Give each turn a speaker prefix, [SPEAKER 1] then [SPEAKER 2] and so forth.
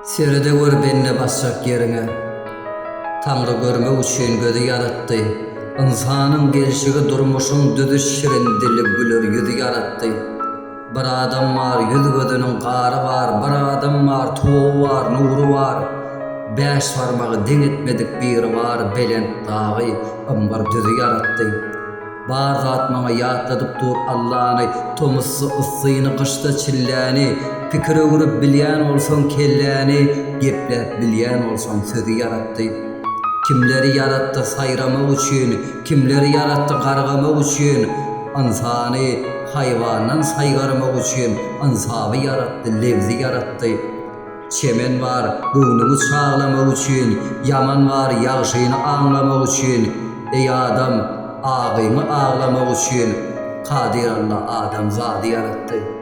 [SPEAKER 1] Seride gör benne basacak yerine. Tanrı görmek üçün gödü yarattı. İnsanın gelişigi durmuşun düdü şirin dili gülür yüzü yarattı. Bir adam var yüz gödünün qarı var, bir adam var tuğu var, nuru var. Beş parmağı din etmedik biri var, belent dağı ımgar düzü yarattı. Bar zat mana yatladıp dur Allah'ını, tomusu ıssıyını kışta çillani, fikri uğrup bilyen olsan kellani, geplep bilyen olsan sözü yarattı. Kimleri yarattı sayrama üçün, kimleri yarattı qargama üçün, insanı hayvandan saygarma üçün, ansabı yarattı, levzi yarattı. Çemen var, gönlünü çağlamak üçün, yaman var, yağşıyını anlamak üçün. Ey adam, ağını ağlamak üçün, Kadir Allah Adam zadı yarattı.